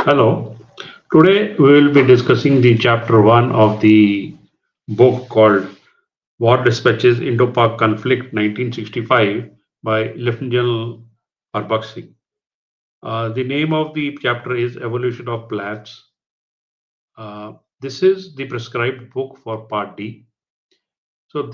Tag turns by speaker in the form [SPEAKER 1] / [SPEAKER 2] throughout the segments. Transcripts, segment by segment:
[SPEAKER 1] Hello. Today we will be discussing the chapter 1 of the book called War Dispatches Indo-Pak Conflict 1965 by Lieutenant General Harbakhsh. The name of the chapter is Evolution of Plans. This is the prescribed book for part D. So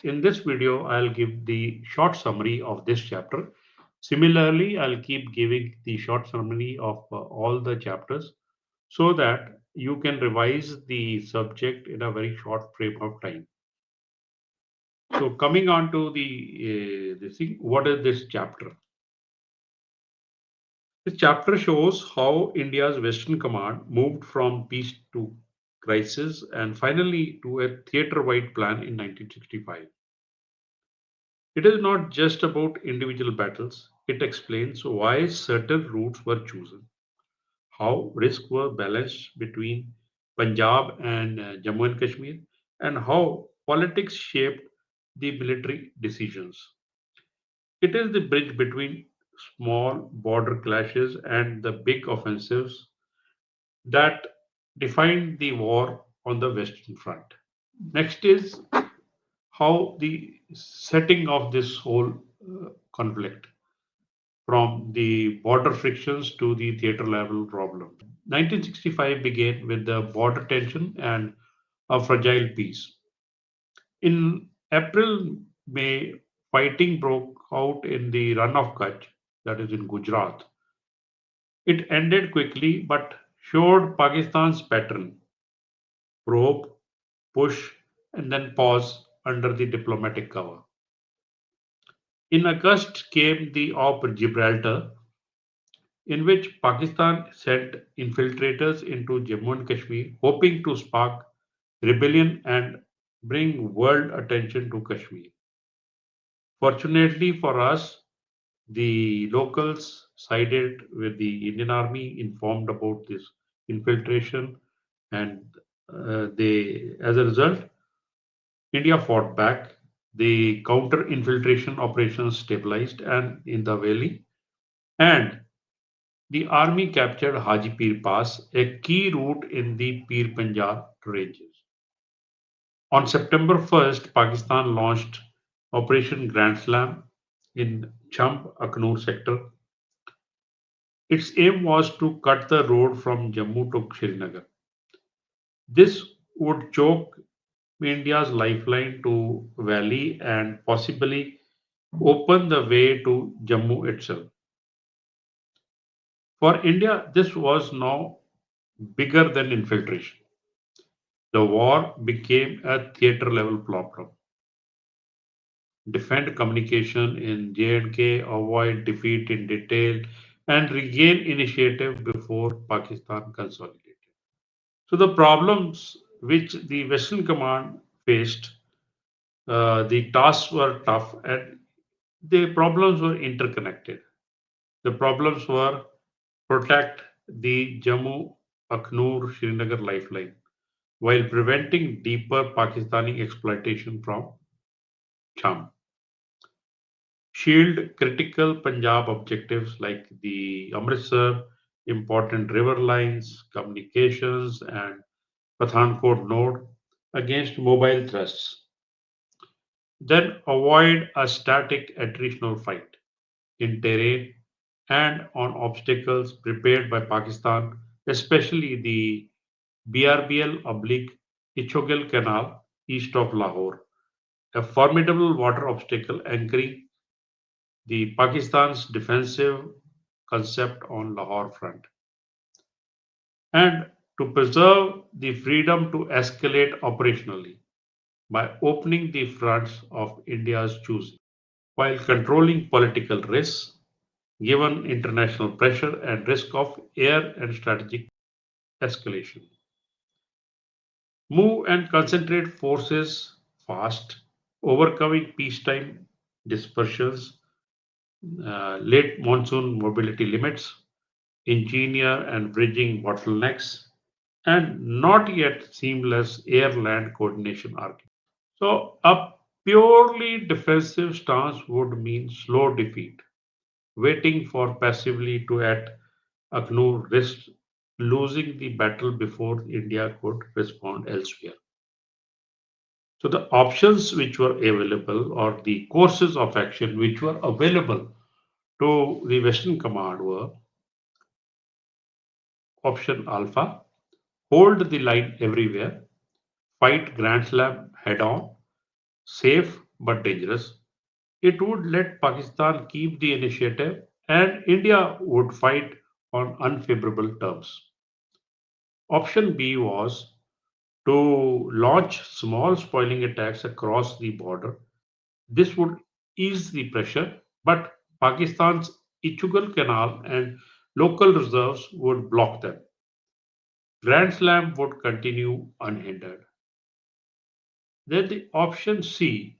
[SPEAKER 1] in this video I'll give the short summary of this chapter. Similarly, I'll keep giving the short summary of all the chapters so that you can revise the subject in a very short frame of time. So coming on to this thing, what is this chapter? This chapter shows how India's Western Command moved from peace to crisis and finally to a theater-wide plan in 1965. It is not just about individual battles. It explains why certain routes were chosen, how risks were balanced between Punjab and Jammu and Kashmir, and how politics shaped the military decisions. It is the bridge between small border clashes and the big offensives that defined the war on the Western Front. Next is how the setting of this whole conflict from the border frictions to the theater level problem. 1965 began with the border tension and a fragile peace. In April, May, fighting broke out in the Run of Kutch, that is in Gujarat. It ended quickly but showed Pakistan's pattern: probe, push, and then pause under the diplomatic cover. In August came the Op Gibraltar, in which Pakistan sent infiltrators into Jammu and Kashmir, hoping to spark rebellion and bring world attention to Kashmir. Fortunately for us, the locals sided with the Indian Army, informed about this infiltration, and as a result, India fought back. The counter-infiltration operations stabilized and in the valley, and the army captured Hajipir Pass, a key route in the Pir Panjal ranges. On September 1st, Pakistan launched Operation Grand Slam in Champ Aknoor sector. Its aim was to cut the road from Jammu to Srinagar. This would choke India's lifeline to Valley and possibly open the way to Jammu itself. For India, this was now bigger than infiltration. The war became a theater level problem. Defend communication in J&K, avoid defeat in detail, and regain initiative before Pakistan consolidated. So the problems which the Western Command faced, the tasks were tough and the problems were interconnected. The problems were protect the Jammu Aknoor Srinagar lifeline while preventing deeper Pakistani exploitation from Cham. Shield critical Punjab objectives like the Amritsar, important river lines, communications, and Pathankot node against mobile thrusts. Then avoid a static attritional fight in terrain and on obstacles prepared by Pakistan, especially the BRBL oblique Ichogel Canal east of Lahore, a formidable water obstacle anchoring the Pakistan's defensive concept on Lahore front, and to preserve the freedom to escalate operationally by opening the fronts of India's choosing, while controlling political risks given international pressure and risk of air and strategic escalation. Move and concentrate forces fast, overcoming peacetime dispersions, late monsoon mobility limits, engineer and bridging bottlenecks, and not yet seamless air-land coordination architecture. So, a purely defensive stance would mean slow defeat, waiting for passively to at Aknur risk losing the battle before India could respond elsewhere. So the options which were available or the courses of action which were available to the Western Command were option alpha, hold the line everywhere, fight Grand Slam head on, safe but dangerous. It would let Pakistan keep the initiative and India would fight on unfavorable terms. Option B was to launch small spoiling attacks across the border. This would ease the pressure, but Pakistan's Ichugal Canal and local reserves would block them. Grand Slam would continue unhindered. Then the option C,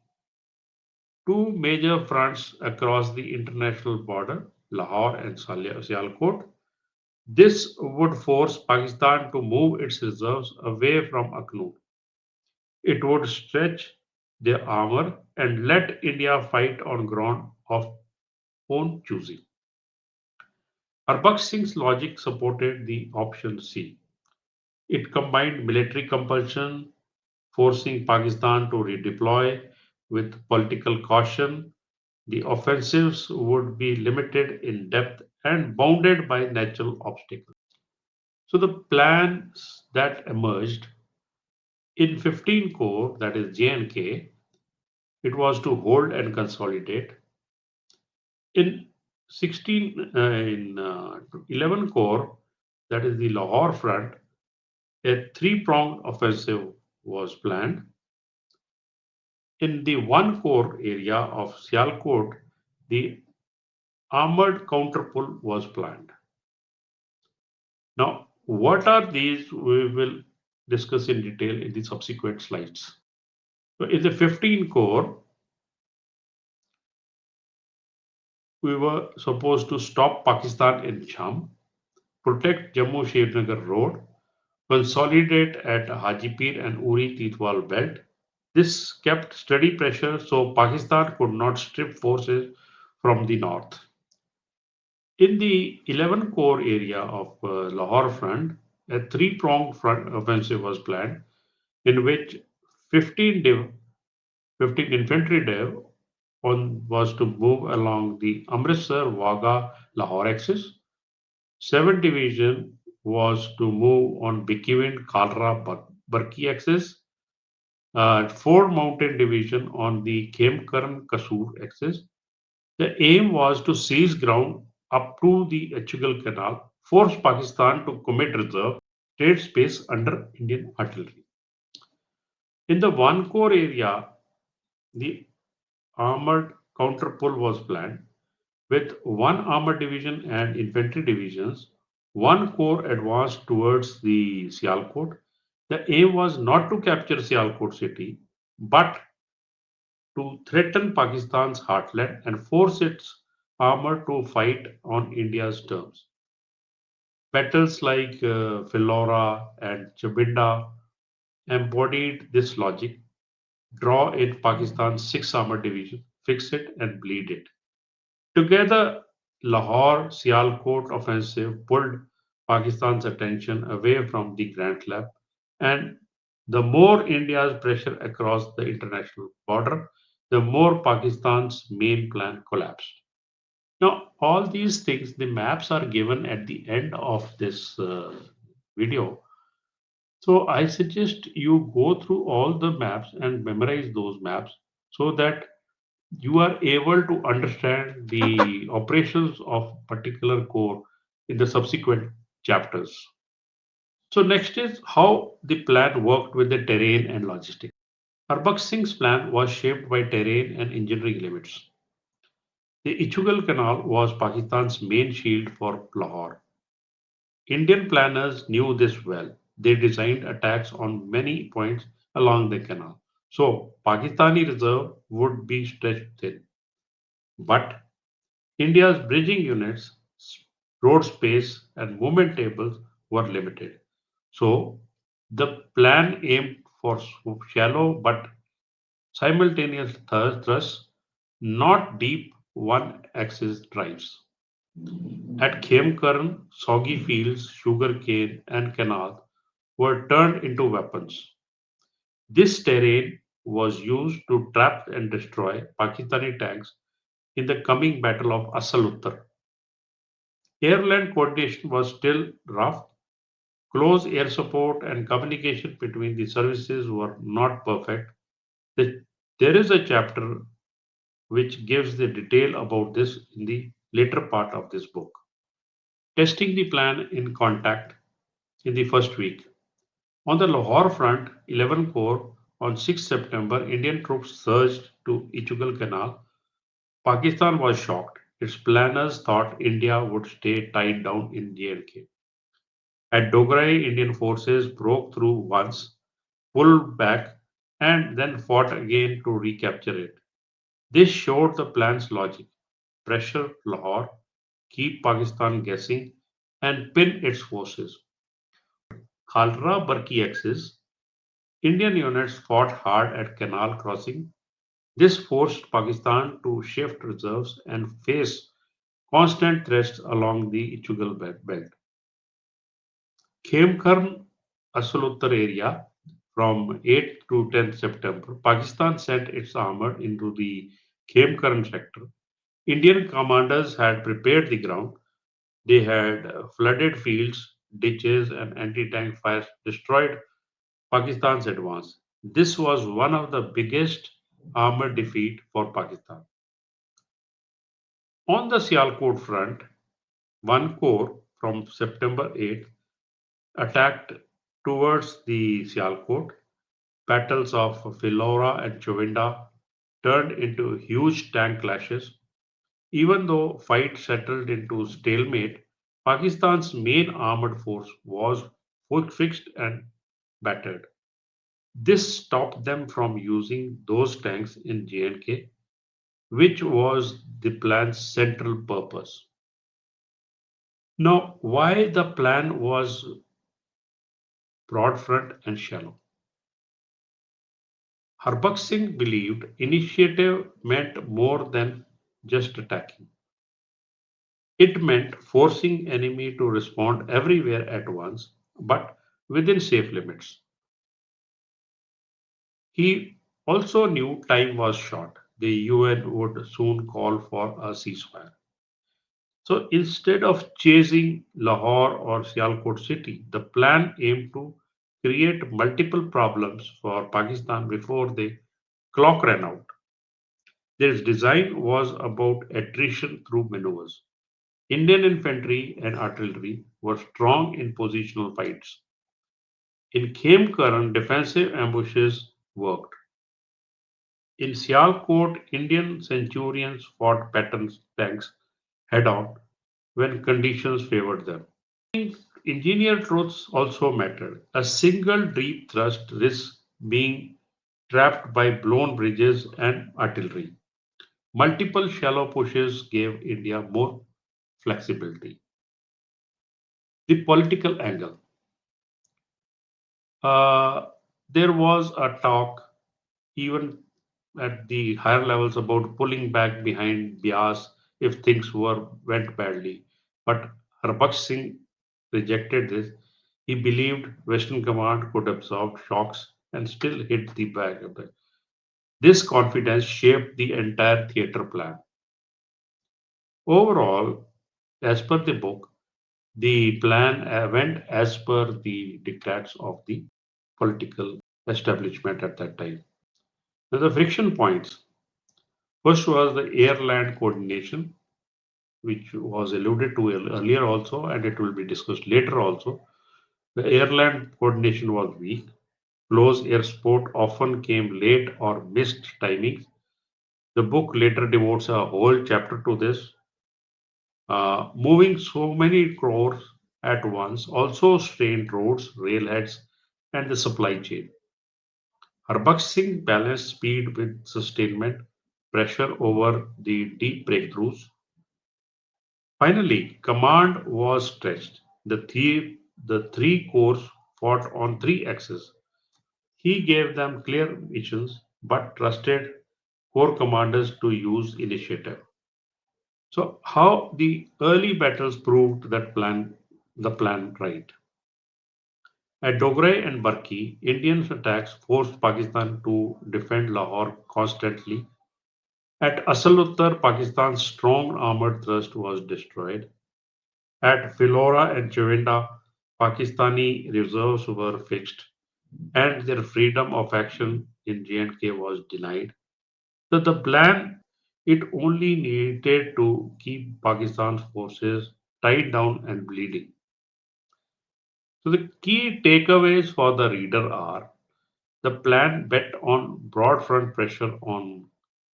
[SPEAKER 1] two major fronts across the international border, Lahore and Sialkot. This would force Pakistan to move its reserves away from Akhnoor. It would stretch their armor and let India fight on ground of own choosing. Harbakhsh Singh's logic supported the option C. It combined military compulsion, forcing Pakistan to redeploy, with political caution. The offensives would be limited in depth and bounded by natural obstacles. So the plans that emerged in 15 core, that is J&K, it was to hold and consolidate. In 16, in 11 core, that is the Lahore front, a three-pronged offensive was planned. In the one core area of Sialkot, the armored counterpull was planned. Now, what are these? We will discuss in detail in the subsequent slides. So, in the 15 core, we were supposed to stop Pakistan in Cham, protect Jammu Srinagar Road, consolidate at Hajipir and Uri Titwal belt. This kept steady pressure so Pakistan could not strip forces from the north. In the 11 core area of Lahore front, a three-pronged front offensive was planned in which 15, 15 infantry div was to move along the Amritsar Wagah Lahore axis. 7th Division was to move on Bikivin Kalra Barki axis. 4th Mountain Division on the Khemkaran Kasur axis. The aim was to seize ground up to the Echugal Canal, force Pakistan to commit reserve trade space under Indian artillery. In the one core area, the armored counterpull was planned with one armored division and infantry divisions. One corps advanced towards the Sialkot. The aim was not to capture Sialkot city, but to threaten Pakistan's heartland and force its armor to fight on India's terms. Battles like Philora and Chabinda embodied this logic. Draw in Pakistan's 6th Armored Division, fix it and bleed it. Together, Lahore Sialkot offensive pulled Pakistan's attention away from the Grand Lap, and the more India's pressure across the international border, the more Pakistan's main plan collapsed. Now, all these things, the maps are given at the end of this video. So I suggest you go through all the maps and memorize those maps so that you are able to understand the operations of particular core in the subsequent chapters. So next is how the plan worked with the terrain and logistics. Harbakhsh Singh's plan was shaped by terrain and engineering limits. The Ichugal Canal was Pakistan's main shield for Lahore. Indian planners knew this well. They designed attacks on many points along the canal. So Pakistani reserve would be stretched thin. But India's bridging units, road space, and movement tables were limited. So the plan aimed for shallow but simultaneous thrusts, not deep one axis drives. At Khemkarn, soggy fields, sugarcane, and canal were turned into weapons. This terrain was used to trap and destroy Pakistani tanks in the coming Battle of Asal Uttar. Air-land coordination was still rough. Close air support and communication between the services were not perfect. The- There is a chapter which gives the detail about this in the later part of this book. Testing the plan in contact in the first week. On the Lahore front, 11 Corps on 6 September, Indian troops surged to Ichugal Canal. Pakistan was shocked. Its planners thought India would stay tied down in J&K. At Dograhi, Indian forces broke through once, pulled back, and then fought again to recapture it. This showed the plan's logic: pressure Lahore, keep Pakistan guessing, and pin its forces. Khalra Barki axis, Indian units fought hard at canal crossing. This forced Pakistan to shift reserves and face constant threats along the Ichugal belt. Khemkarn Asaluttar area from 8th to 10th September, Pakistan sent its armor into the Khemkarn sector. Indian commanders had prepared the ground. They had flooded fields, ditches, and anti tank fires destroyed Pakistan's advance. This was one of the biggest armor defeat for Pakistan. On the Sialkot front, one corps from September 8th attacked towards the Sialkot. Battles of Philora and Chovinda turned into huge tank clashes. Even though fight settled into stalemate, Pakistan's main armored force was fixed and battered. This stopped them from using those tanks in J&K, which was the plan's central purpose. Now, why the plan was broad front and shallow? Harbakhsh Singh believed initiative meant more than just attacking. It meant forcing enemy to respond everywhere at once, but within safe limits. He also knew time was short. The UN would soon call for a ceasefire. So instead of chasing Lahore or Sialkot city, the plan aimed to create multiple problems for Pakistan before the clock ran out. Their design was about attrition through maneuvers. Indian infantry and artillery were strong in positional fights. In Khemkaran, defensive ambushes worked. In Sialkot, Indian centurions fought pattern tanks head on when conditions favored them. Engineer truths also mattered. A single deep thrust risks being trapped by blown bridges and artillery. Multiple shallow pushes gave India more flexibility. The political angle. Uh, there was a talk even at the higher levels about pulling back behind Bias if things went badly. But Harbakhsh Singh rejected this. He believed Western Command could absorb shocks and still hit the bag. This confidence shaped the entire theatre plan. Overall, as per the book, the plan went as per the dictates of the political establishment at that time. Now, the friction points. First was the air-land coordination, which was alluded to earlier also, and it will be discussed later also. The air-land coordination was weak. Close air support often came late or missed timings. The book later devotes a whole chapter to this. Moving so many crores at once also strained roads, railheads, and the supply chain. Harbakhsh Singh balanced speed with sustainment, pressure over the deep breakthroughs. Finally, command was stretched. The three corps fought on three axes. He gave them clear missions but trusted corps commanders to use initiative. So how the early battles proved the plan right. At Dogra and Barki, Indian attacks forced Pakistan to defend Lahore constantly. At Asaluttar, Pakistan's strong armored thrust was destroyed. At Philora and Chewenda, Pakistani reserves were fixed and their freedom of action in J&K was denied. So the plan it only needed to keep Pakistan's forces tied down and bleeding. So the key takeaways for the reader are the plan bet on broad front pressure on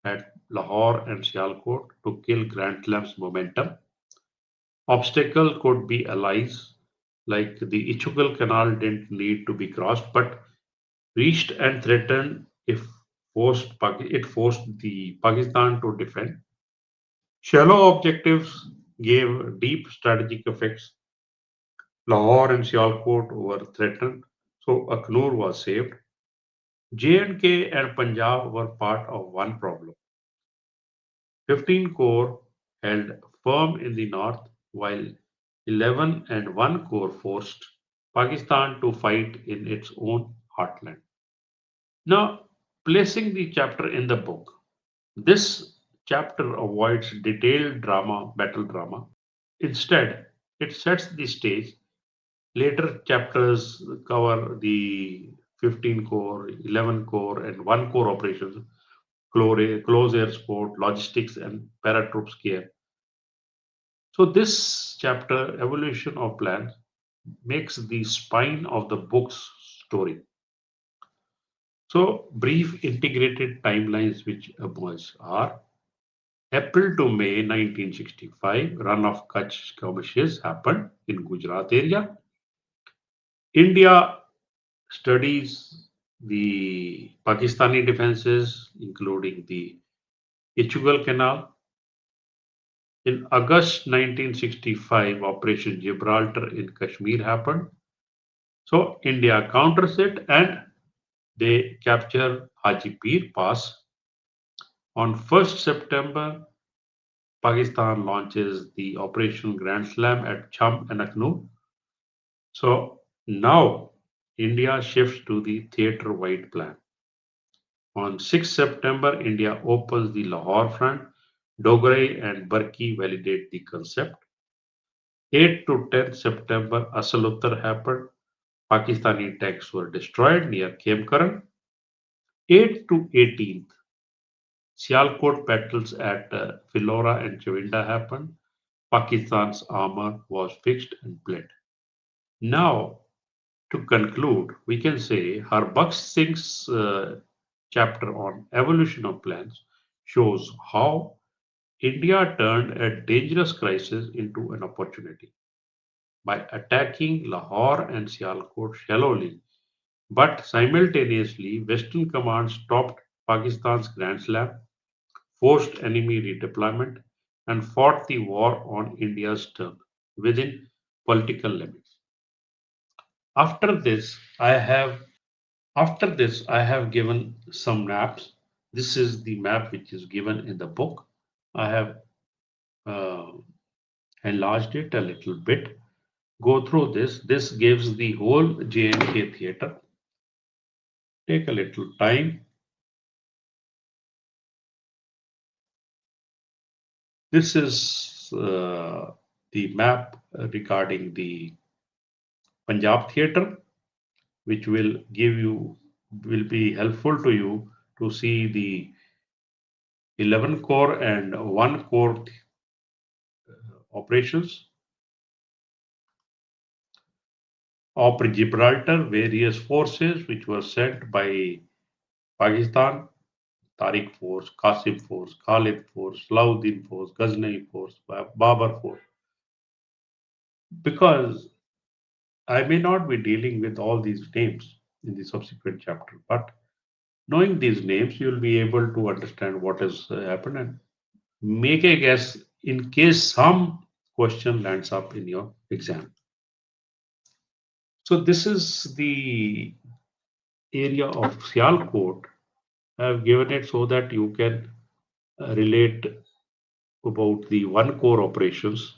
[SPEAKER 1] at Lahore and Sialkot to kill Grand Slam's momentum. Obstacle could be allies, like the Ichugal Canal didn't need to be crossed, but reached and threatened if it forced the Pakistan to defend. Shallow objectives gave deep strategic effects. Lahore and Sialkot were threatened, so Aknur was saved. J&K and Punjab were part of one problem. 15 Corps held firm in the north, while 11 and 1 Corps forced Pakistan to fight in its own heartland. Now, placing the chapter in the book, this chapter avoids detailed battle drama. Instead, it sets the stage. Later chapters cover the 15 core, 11 core, and 1 core operations, close air support, logistics, and paratroops care. So, this chapter, Evolution of Plans, makes the spine of the book's story. So, brief integrated timelines which emerge are April to May 1965, run of Kutch skirmishes happened in Gujarat area. India studies the Pakistani defenses, including the Ichugal Canal. In August 1965, Operation Gibraltar in Kashmir happened. So India counters it and they capture Haji Pir Pass. On 1st September, Pakistan launches the Operation Grand Slam at Cham and Aknu. So now India shifts to the theatre-wide plan. On 6 September, India opens the Lahore front. Dogra and Barki validate the concept. 8 to 10 September, Asaluttar happened. Pakistani tanks were destroyed near Khemkaran. 8 to 18th, Sialkot battles at Philora and Chewenda happened. Pakistan's armor was fixed and bled. Now, to conclude, we can say Harbakhsh Singh's chapter on evolution of plans shows how India turned a dangerous crisis into an opportunity by attacking Lahore and Sialkot shallowly, but simultaneously, Western Command stopped Pakistan's Grand Slam, forced enemy redeployment, and fought the war on India's terms within political limits. After this, I have I have given some maps. This is the map which is given in the book. I have uh, enlarged it a little bit. Go through this. This gives the whole J&K theater. Take a little time. This is the map regarding the Punjab theater, which will be helpful to you to see the 11 core and 1 core operations. Operation Gibraltar, various forces which were sent by Pakistan, Tariq Force, Qasim Force, Khalid Force, Salauddin Force, Ghazni Force, Babar Force. Because I may not be dealing with all these names in the subsequent chapter, but knowing these names, you'll be able to understand what has happened and make a guess in case some question lands up in your exam. So this is the area of Sialkot. I have given it so that you can relate about the one core operations.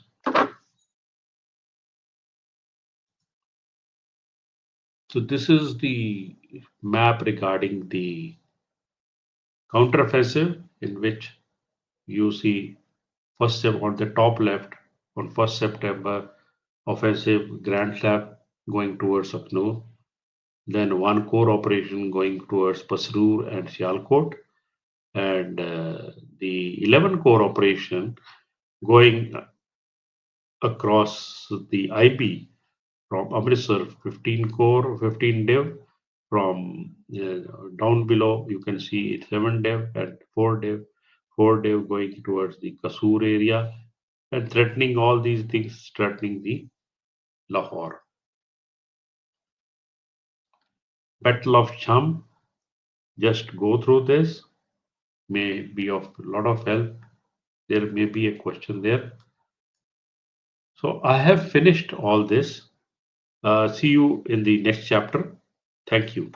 [SPEAKER 1] So this is the map regarding the counteroffensive, in which you see on the top left, on 1st September, offensive Grand Slab going towards Akhnoor, then one core operation going towards Pasrur and Sialkot, and the 11 core operation going across the IB from Amritsar, 15 core, 15 dev. From down below, you can see it's 7 dev and 4 dev going towards the Kasur area and threatening all these things, threatening the Lahore. Battle of Cham, just go through this, may be of a lot of help. There may be a question there. So I have finished all this. See you in the next chapter. Thank you.